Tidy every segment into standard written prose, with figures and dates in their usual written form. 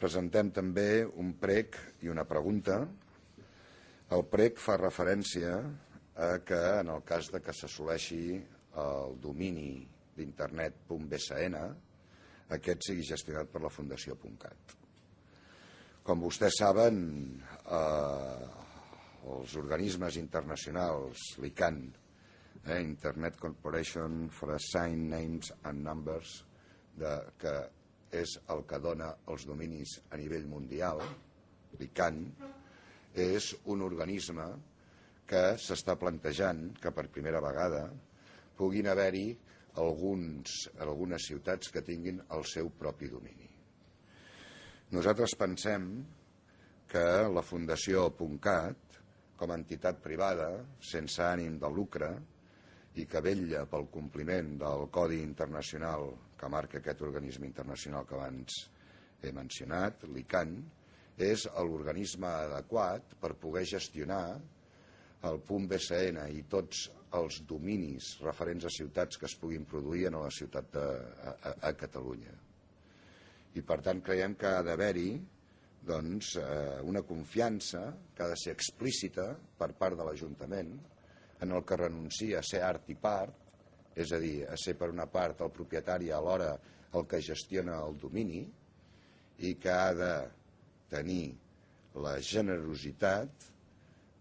presentem també un prec i una pregunta. El prec fa referència a que en el cas de que s'assoleixi el domini d'internet.bsn, aquest sigui gestionat per la Fundació .cat. Com vostès saben, els organismes internacionals, l'ICANN, Internet Corporation for Assigned Names and Numbers, que és el que dona els dominis a nivell mundial, l'ICANN, és un organisme que s'està plantejant que per primera vegada puguin haver-hi algunes ciutats que tinguin el seu propi domini. Nosaltres pensem que la Fundació .cat, com a entitat privada, sense ànim de lucre, i que vetlla pel compliment del Codi Internacional que marca aquest organisme internacional que abans he mencionat, l'ICANN, és l'organisme adequat per poder gestionar el .bsn i tots els dominis referents a ciutats que es puguin produir a la ciutat a Catalunya. I per tant creiem que ha d'haver-hi una confiança que ha de ser explícita per part de l'Ajuntament en el que renuncia a ser art i part, és a dir, a ser per una part el propietari alhora el que gestiona el domini i que ha de tenir la generositat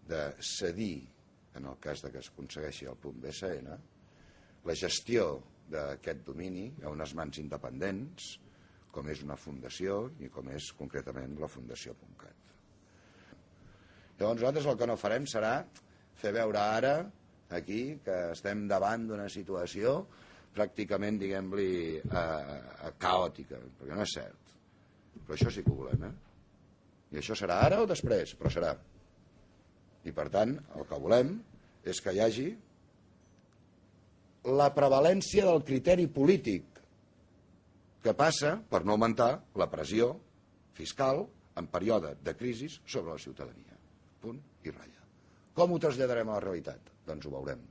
de cedir, en el cas que es aconsegueixi el .bsn, la gestió d'aquest domini a unes mans independents, com és una fundació i com és concretament la Fundació .cat. Llavors nosaltres el que no farem serà fer veure ara, aquí, que estem davant d'una situació pràcticament, diguem-li, caòtica, perquè no és cert. Però això sí que ho volem, I això serà ara o després, però serà. I per tant, el que volem és que hi hagi la prevalència del criteri polític que passa per no augmentar la pressió fiscal en període de crisi sobre la ciutadania. Punt i ratlla. Com ho traslladarem a la realitat? Doncs ho veurem.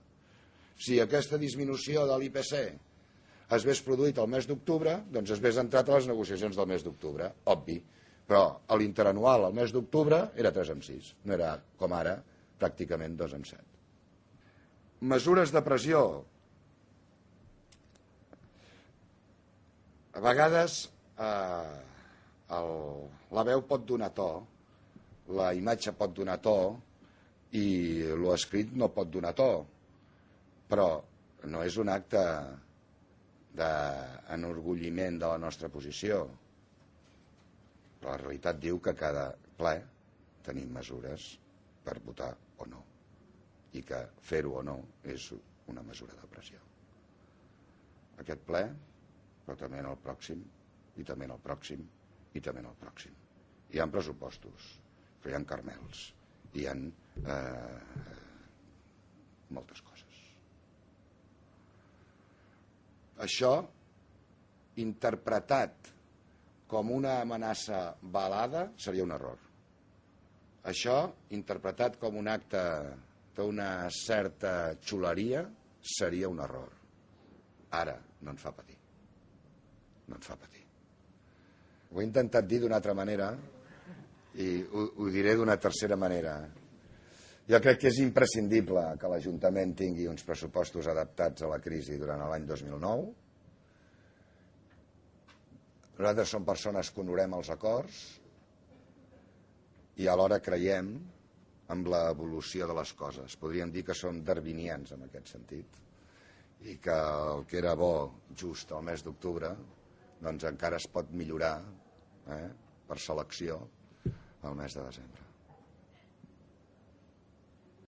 Si aquesta disminució de l'IPC es hagués produït el mes d'octubre, doncs es hagués entrat a les negociacions del mes d'octubre, obvi. Però a l'interanual, el mes d'octubre, era 3,6. No era, com ara, pràcticament 2,7. Mesures de pressió. A vegades la veu pot donar to, la imatge pot donar to i l'escrit no pot donar to, però no és un acte d'enorgulliment de la nostra posició. La realitat diu que cada ple tenim mesures per votar o no, i que fer-ho o no és una mesura de pressió. Aquest ple, però també en el pròxim, i també en el pròxim, i també en el pròxim. Hi ha pressupostos, però hi ha carmels, hi ha moltes coses. Això, interpretat com una amenaça velada, seria un error. Això, interpretat com un acte d'una certa xuleria, seria un error. Ara no ens fa patir. No ens fa patir. Ho he intentat dir d'una altra manera i ho diré d'una tercera manera. Jo crec que és imprescindible que l'Ajuntament tingui uns pressupostos adaptats a la crisi durant l'any 2009. Nosaltres som persones que honorem els acords i alhora creiem en l'evolució de les coses. Podríem dir que som darwinians en aquest sentit i que el que era bo just al mes d'octubre doncs encara es pot millorar per selecció al mes de desembre.